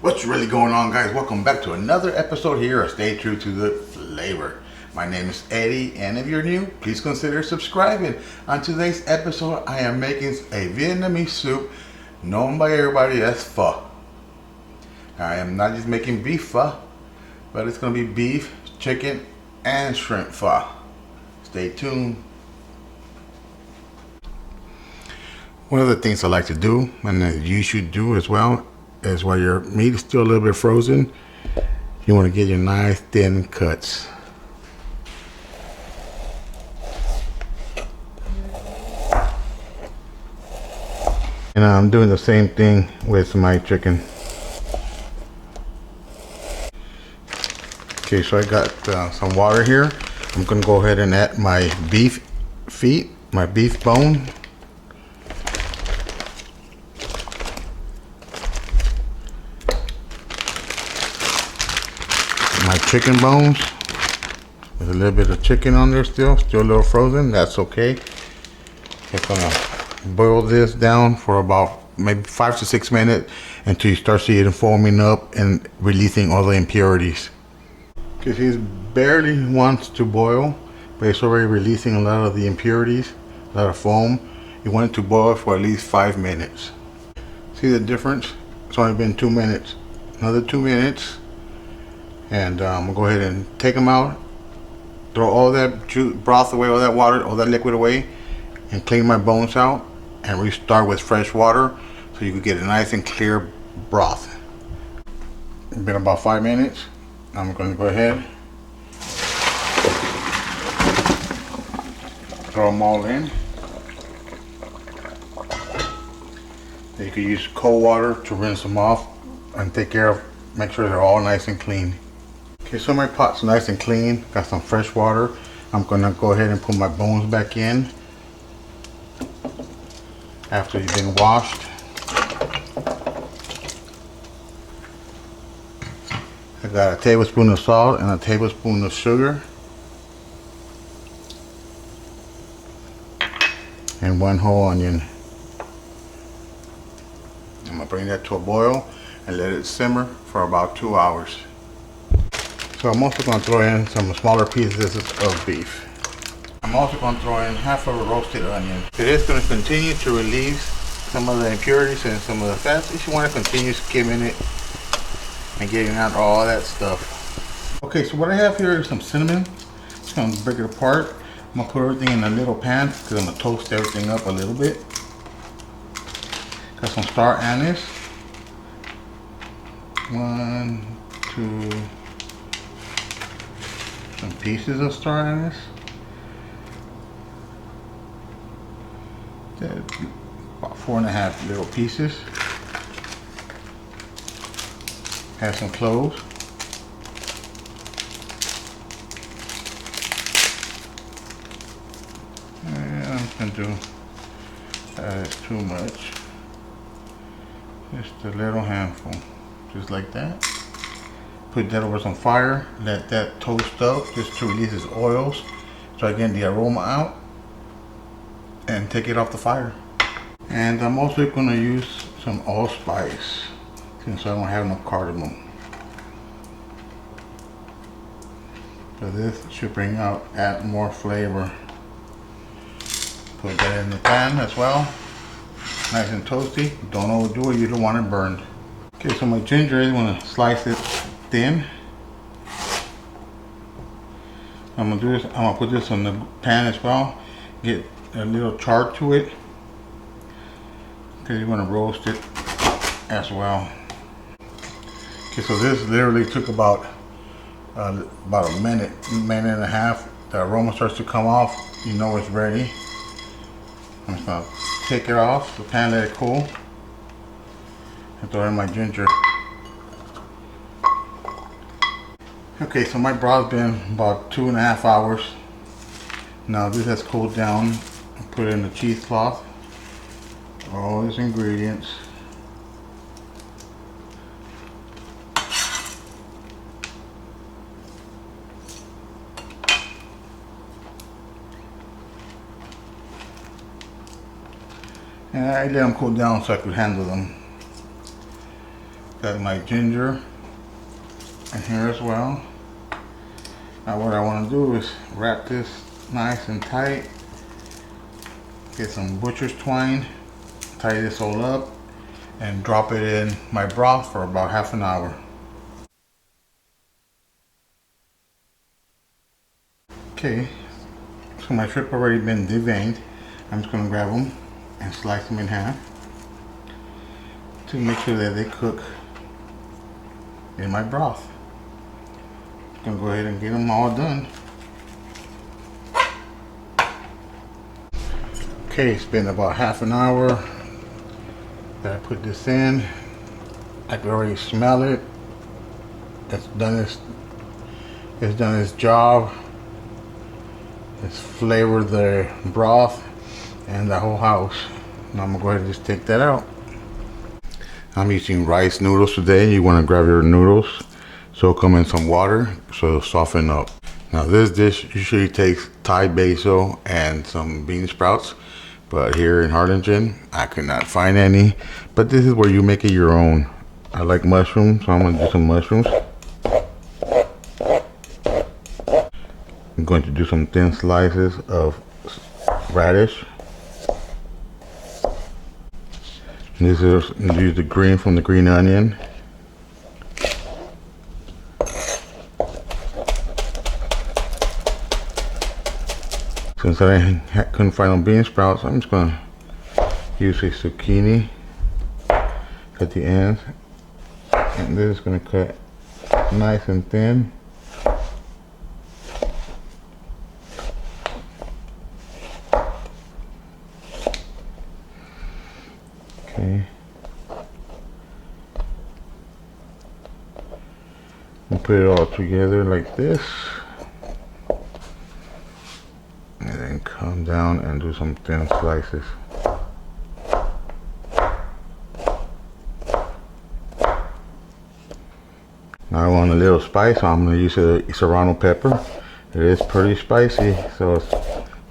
What's really going on, guys? Welcome back to another episode here of Stay True to the Flavor. My name is Eddie, and if you're new, please consider subscribing. On today's episode, I am making a Vietnamese soup known by everybody as pho. I am not just making beef pho, but it's going to be beef, chicken, and shrimp pho. Stay tuned. One of the things I like to do, and that you should do as well, is while your meat is still a little bit frozen, you want to get your nice thin cuts. And I'm doing the same thing with my chicken. Okay, so I got some water here. I'm going to go ahead and add my beef feet, my beef bone. My chicken bones. There's a little bit of chicken on there still a little frozen. That's okay. Just gonna boil this down for about maybe 5 to 6 minutes until you start seeing it foaming up and releasing all the impurities. Because it barely wants to boil, but it's already releasing a lot of the impurities, a lot of foam. You want it to boil for at least 5 minutes. See the difference? It's only been 2 minutes. Another 2 minutes. And I'm gonna go ahead and take them out, throw all that broth away, all that water, all that liquid away, and clean my bones out, and restart with fresh water so you can get a nice and clear broth. It's been about 5 minutes. I'm gonna go ahead, throw them all in. You can use cold water to rinse them off and take care of, make sure they're all nice and clean. Okay, so my pot's nice and clean, got some fresh water. I'm gonna go ahead and put my bones back in after they've been washed. I got a tablespoon of salt and a tablespoon of sugar and 1 whole onion. I'm gonna bring that to a boil and let it simmer for about 2 hours. So I'm also going to throw in some smaller pieces of beef. I'm also going to throw in half of a roasted onion. It is going to continue to release some of the impurities and some of the fats. If you want to continue skimming it and getting out all that stuff. Okay, so what I have here is some cinnamon. Just going to break it apart. I'm going to put everything in a little pan because I'm going to toast everything up a little bit. Got some star anise. 1, 2, some pieces of star anise. About 4.5 little pieces. Have some cloves. And I'm going to do too much. Just a little handful, just like that. Put that over some fire, let that toast up just to release its oils. Try getting the aroma out and take it off the fire. And I'm also going to use some allspice since I don't have no cardamom. So this should add more flavor. Put that in the pan as well. Nice and toasty. Don't overdo it, you don't want it burned. Okay, so my ginger, I want to slice it thin. I'm gonna do this. I'm gonna put this on the pan as well. Get a little char to it because you want to roast it as well. Okay, so this literally took about a minute and a half. The aroma starts to come off. You know it's ready. I'm just gonna take it off the pan, let it cool, and throw in my ginger. Okay, so my broth's been about 2.5 hours. Now this has cooled down. I put it in the cheesecloth. All these ingredients. And I let them cool down so I could handle them. Got my ginger in here as well. Now what I want to do is wrap this nice and tight. Get some butcher's twine, tie this all up, and drop it in my broth for about half an hour. Okay, so my shrimp already been deveined. I'm just going to grab them and slice them in half to make sure that they cook in my broth. I'm going to go ahead and get them all done. Okay, it's been about half an hour that I put this in. I can already smell it. It's done its job. It's flavored the broth and the whole house. Now I'm gonna go ahead and just take that out. I'm using rice noodles today. You want to grab your noodles, soak them in some water so it'll soften up. Now this dish usually takes Thai basil and some bean sprouts, but here in Harlingen I could not find any. But this is where you make it your own. I like mushrooms, so I'm gonna do some mushrooms. I'm going to do some thin slices of radish. And this is use the green from the green onion. Since I couldn't find no bean sprouts, I'm just going to use a zucchini at the end. And this is going to cut nice and thin. Okay. And put it all together like this. And then come down and do some thin slices. Now I want a little spice, so I'm going to use a serrano pepper. It is pretty spicy, so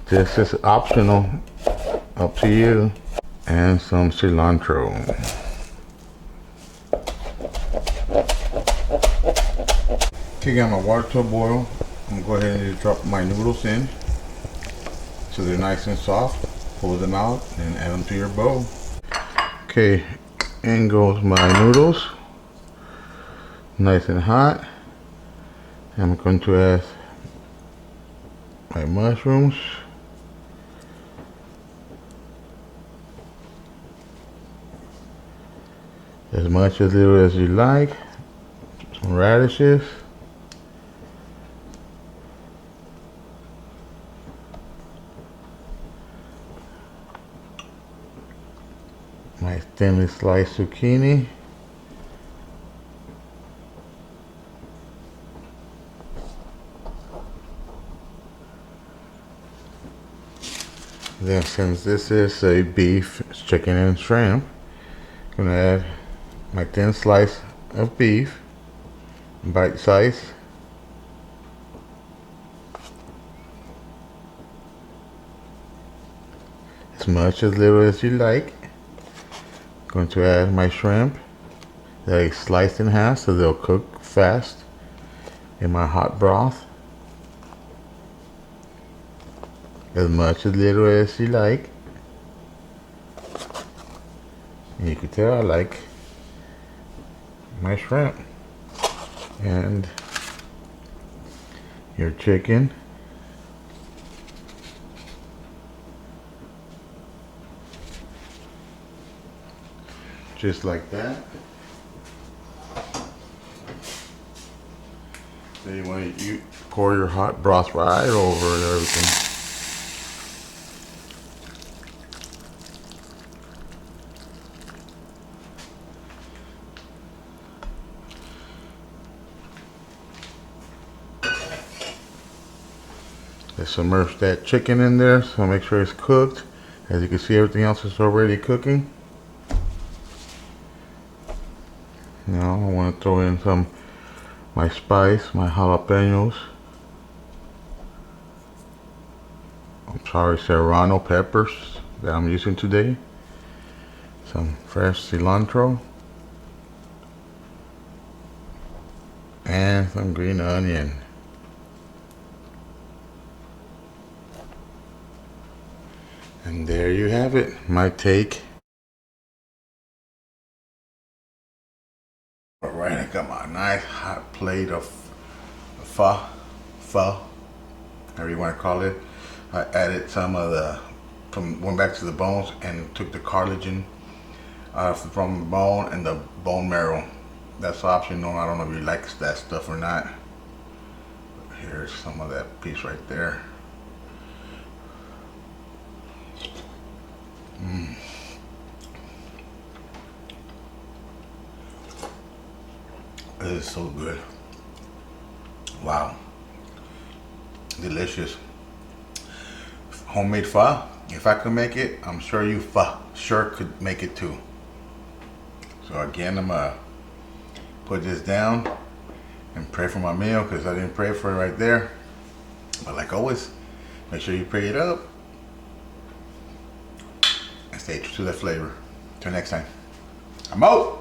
this is optional, up to you. And some cilantro. Okay, got my water to a boil. I'm going to go ahead and drop my noodles in so they're nice and soft. Pull them out and add them to your bowl. Okay, in goes my noodles. Nice and hot. I'm going to add my mushrooms. As much as little as you like. Some radishes. My thinly sliced zucchini. Then since this is a beef, chicken and shrimp, I'm gonna add my thin slice of beef, bite size. As much as little as you like. Going to add my shrimp that I sliced in half so they'll cook fast in my hot broth. As much as little as you like. And you can tell I like my shrimp. And your chicken. Just like that. Then you want to pour your hot broth right over and everything. Let's submerge that chicken in there, so make sure it's cooked. As you can see, everything else is already cooking. Now I want to throw in my spice, my jalapenos. I'm sorry, serrano peppers that I'm using today. Some fresh cilantro. and some green onion. And there you have it, my take. All right, I got my nice hot plate of pho, however you want to call it. I added some of went back to the bones and took the cartilage from the bone and the bone marrow. That's optional. I don't know if you like that stuff or not. But here's some of that piece right there. It is so good. Wow. Delicious. Homemade pho. If I could make it, I'm sure you sure could make it too. So again, I'm gonna put this down and pray for my meal because I didn't pray for it right there. But like always, make sure you pray it up and stay true to that flavor. Till next time, I'm out.